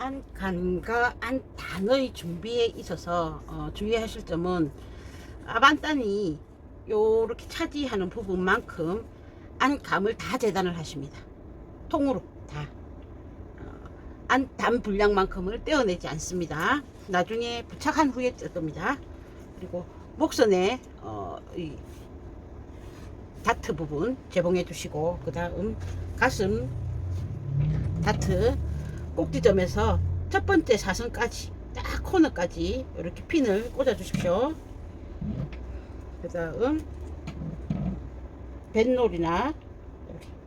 안간과 안단의 준비에 있어서 주의하실 점은 앞안단이 요렇게 차지하는 부분만큼 안감을 다 재단을 하십니다. 통으로 다 안단 분량만큼을 떼어내지 않습니다. 나중에 부착한 후에 뜰 겁니다. 그리고 목선에 이 다트 부분 재봉해 주시고, 그 다음 가슴 다트 꼭지점에서 첫 번째 사선까지 딱 코너까지 이렇게 핀을 꽂아 주십시오. 그 다음 뱃놀이나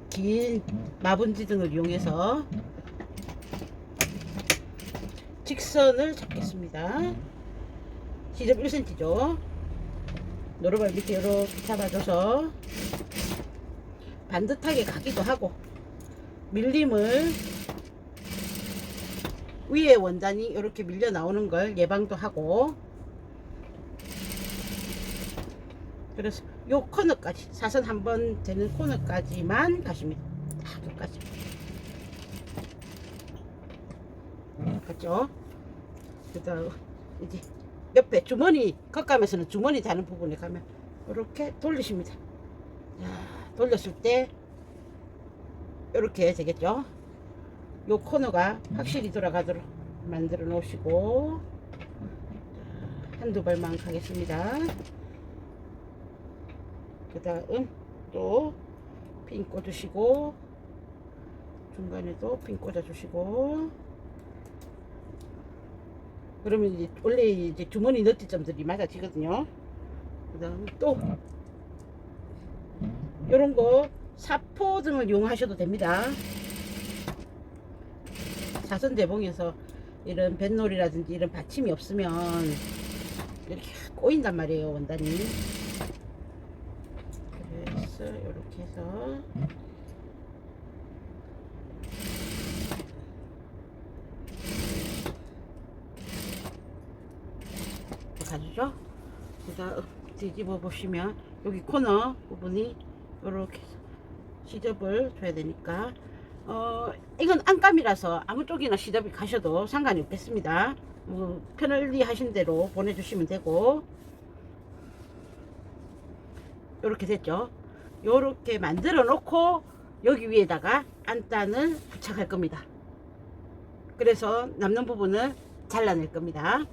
긴 마분지 등을 이용해서 직선을 잡겠습니다. 시접 1cm죠. 노루발 밑에 이렇게 잡아줘서 반듯하게 가기도 하고, 밀림을 위에 원단이 이렇게 밀려 나오는 걸 예방도 하고, 그래서 요 코너까지 사선 한번 되는 코너까지만 가십니다. 딱 여기까지. 맞죠? 그 다음 이제 옆에 주머니 겉감에서는 주머니 다는 부분에 가면 이렇게 돌리십니다. 자, 돌렸을 때 이렇게 되겠죠. 요 코너가 확실히 돌아가도록 만들어 놓으시고, 한두 발만 가겠습니다. 그 다음 또 핀 꽂으시고, 중간에도 핀 꽂아 주시고, 그러면 이제 원래 이제 주머니 너티점들이 맞아지거든요. 그 다음 또 요런 거 사포 등을 이용하셔도 됩니다. 사선 재봉에서 이런 뱃놀이라든지 이런 받침이 없으면 이렇게 꼬인단 말이에요, 원단이. 그래서 이렇게 해서 가주죠. 그 다음 뒤집어 보시면 여기 코너 부분이 이렇게 시접을 줘야 되니까, 이건 안감이라서 아무 쪽이나 시접이 가셔도 상관이 없겠습니다. 뭐 편하게 하신 대로 보내주시면 되고, 이렇게 됐죠. 이렇게 만들어 놓고 여기 위에다가 안단을 부착할 겁니다. 그래서 남는 부분을 잘라낼 겁니다.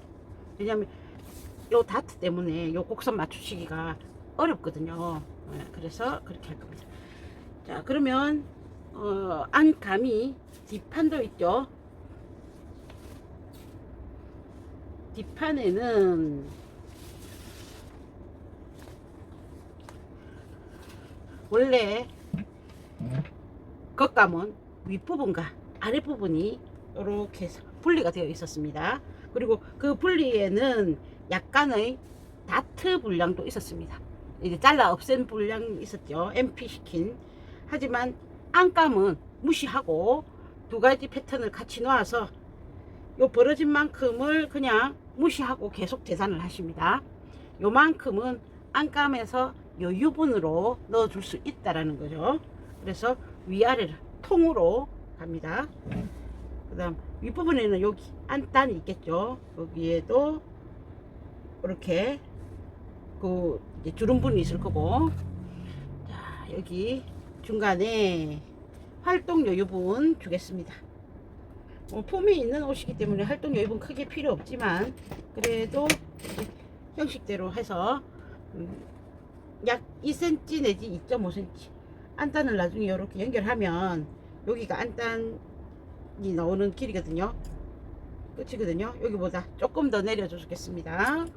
왜냐면 요 다트 때문에 요 곡선 맞추시기가 어렵거든요. 그래서 그렇게 할 겁니다. 자, 그러면 안감이 뒷판도 있죠. 뒷판에는 원래 겉감은 윗부분과 아랫부분이 이렇게 해서 분리가 되어 있었습니다. 그리고 그 분리에는 약간의 다트 분량도 있었습니다. 이제 잘라 없앤 분량이 있었죠. MP 시킨. 하지만 안감은 무시하고 두 가지 패턴을 같이 놓아서 요 벌어진 만큼을 그냥 무시하고 계속 재단을 하십니다. 요만큼은 안감에서 요 유분으로 넣어줄 수 있다라는 거죠. 그래서 위아래를 통으로 갑니다. 그 다음 윗부분에는 여기 안단이 있겠죠. 여기에도 이렇게 그 주름분이 있을 거고, 자, 여기 중간에 활동 여유분 주겠습니다. 폼이 있는 옷이기 때문에 활동 여유분 크게 필요 없지만, 그래도 형식대로 해서 약 2cm 내지 2.5cm 안단을 나중에 이렇게 연결하면 여기가 안단이 나오는 길이거든요. 끝이거든요. 여기보다 조금 더 내려줘 주겠습니다.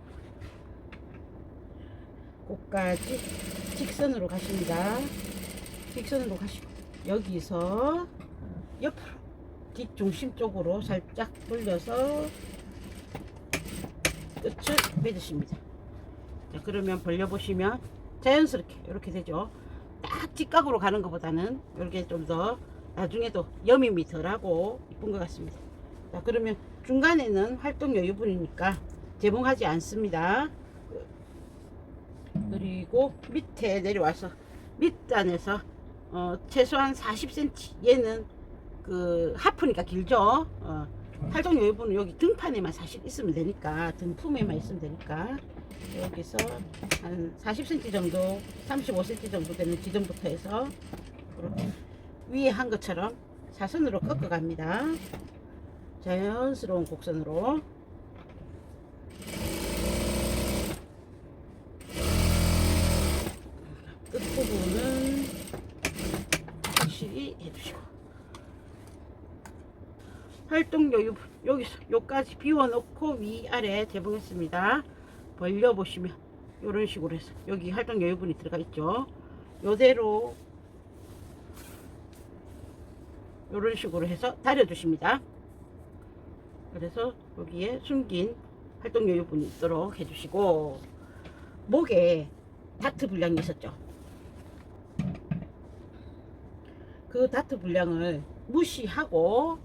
끝까지 직선으로 가십니다. 직선으로 가시고 여기서 옆으로 뒷중심 쪽으로 살짝 돌려서 끝을 맺으십니다. 자, 그러면 벌려보시면 자연스럽게 이렇게 되죠. 딱 직각으로 가는 것보다는 이렇게 좀 더 나중에도 여밈이 덜하고 이쁜 것 같습니다. 자, 그러면 중간에는 활동 여유분이니까 재봉하지 않습니다. 그리고 밑에 내려와서 밑단에서 최소한 40cm, 얘는 그 하프니까 길죠. 활동 여유분은 여기 등판에만 사실 있으면 되니까, 등품에만 있으면 되니까, 여기서 한 40cm 정도, 35cm 정도 되는 지점부터 해서 이렇게 위에 한 것처럼 사선으로 꺾어 갑니다. 자연스러운 곡선으로. 끝부분은 확실히 해주시고, 활동 여유 여기서 여기까지 비워놓고 위아래 재봉했습니다. 벌려보시면 이런 식으로 해서 여기 활동 여유분이 들어가 있죠. 요대로 이런 식으로 해서 다려주십니다. 그래서 여기에 숨긴 활동 여유분이 있도록 해주시고, 목에 다트 분량이 있었죠. 그 다트 분량을 무시하고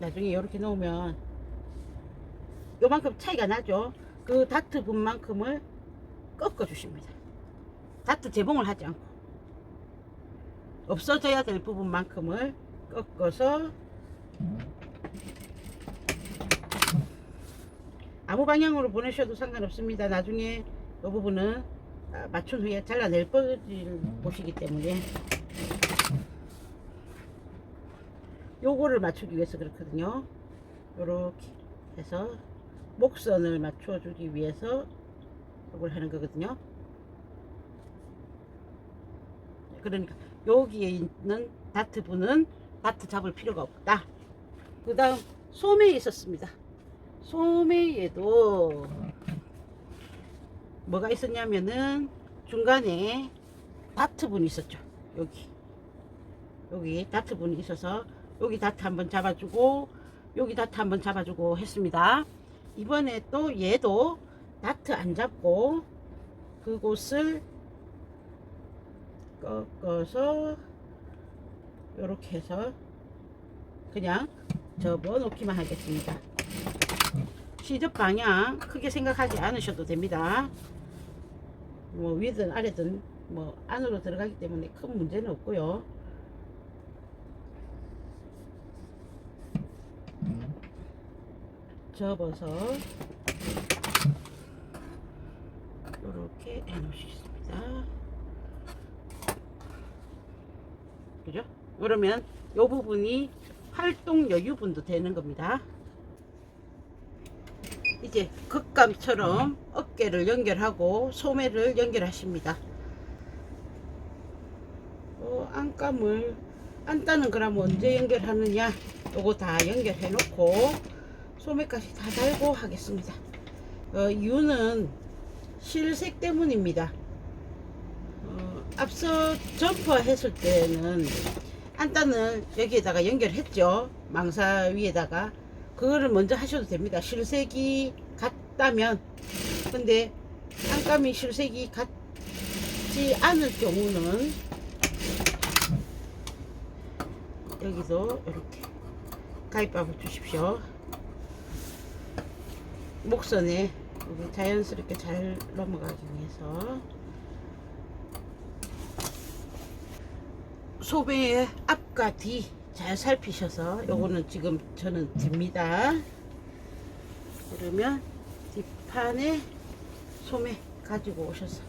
나중에 이렇게 놓으면 요만큼 차이가 나죠. 그 다트 분만큼을 꺾어 주십니다. 다트 재봉을 하지 않고 없어져야 될 부분만큼을 꺾어서 아무 방향으로 보내셔도 상관없습니다. 나중에 이 부분은 맞춘 후에 잘라낼 것이기 때문에 요거를 맞추기 위해서 그렇거든요. 요렇게 해서 목선을 맞춰주기 위해서 요걸 하는 거거든요. 그러니까 여기에 있는 다트 분은 다트 잡을 필요가 없다. 그 다음 소매에 있었습니다. 소매에도 뭐가 있었냐면은 중간에 다트 분이 있었죠. 여기 다트 분이 있어서 여기 다트 한번 잡아주고 여기 다트 한번 잡아주고 했습니다. 이번에 또 얘도 다트 안 잡고 그곳을 꺾어서 이렇게 해서 그냥 접어 놓기만 하겠습니다. 시접 방향 크게 생각하지 않으셔도 됩니다. 뭐 위든 아래든 뭐 안으로 들어가기 때문에 큰 문제는 없고요. 접어서 이렇게 해 놓으시겠습니다. 그죠? 그러면 이 부분이 활동 여유분도 되는 겁니다. 이제 극감처럼 어깨를 연결하고 소매를 연결하십니다. 안감을 안따는 그럼 언제 연결하느냐, 요거 다 연결해 놓고 소매까지 다 달고 하겠습니다. 이유는 실색 때문입니다. 앞서 점퍼 했을 때는 안단을 여기에다가 연결했죠. 망사 위에다가. 그거를 먼저 하셔도 됩니다. 실색이 같다면. 근데 안감이 실색이 같지 않을 경우는 여기도 이렇게 가위밥을 주십시오. 목선에 여기 자연스럽게 잘 넘어가기 위해서. 소매의 앞과 뒤 잘 살피셔서, 요거는 지금 저는 딥니다. 그러면 뒷판에 소매 가지고 오셔서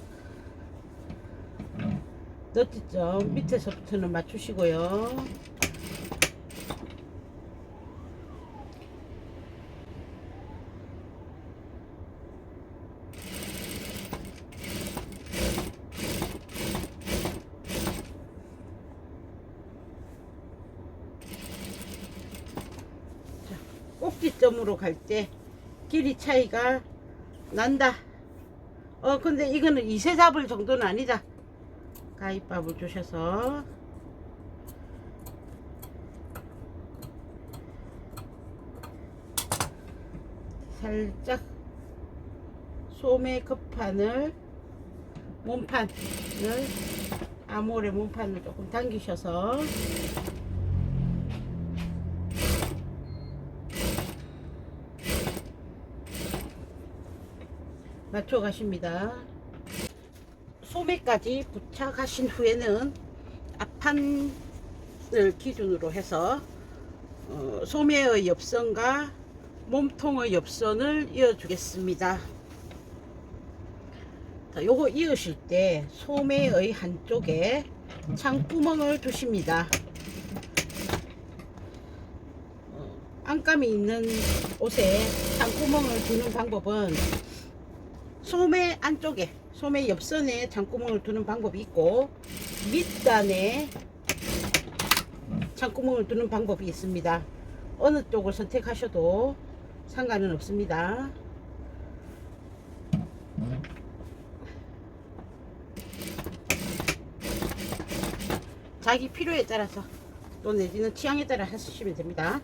너트점 밑에서부터는 맞추시고요. 꼭지점으로 갈 때 길이 차이가 난다. 근데 이거는 이세 잡을 정도는 아니다. 가위밥을 주셔서 살짝 소매 끝판을, 몸판을, 아모레 몸판을 조금 당기셔서 맞춰 가십니다. 소매까지 부착하신 후에는 앞판 기준으로 해서 소매의 옆선과 몸통의 옆선을 이어주겠습니다. 자, 요거 이으실 때 소매의 한쪽에 창구멍을 두십니다. 안감이 있는 옷에 창구멍을 두는 방법은 소매 안쪽에, 소매 옆선에 창구멍을 두는 방법이 있고 밑단에 창구멍을 두는 방법이 있습니다. 어느 쪽을 선택하셔도 상관은 없습니다. 자기 필요에 따라서 또 내지는 취향에 따라 하시면 됩니다.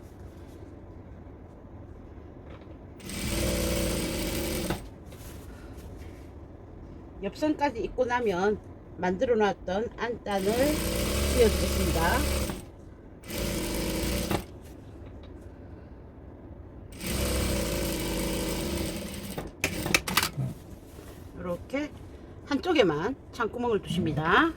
옆선까지 입고 나면 만들어 놨던 안단을 씌워주겠습니다. 이렇게 한쪽에만 창구멍을 두십니다.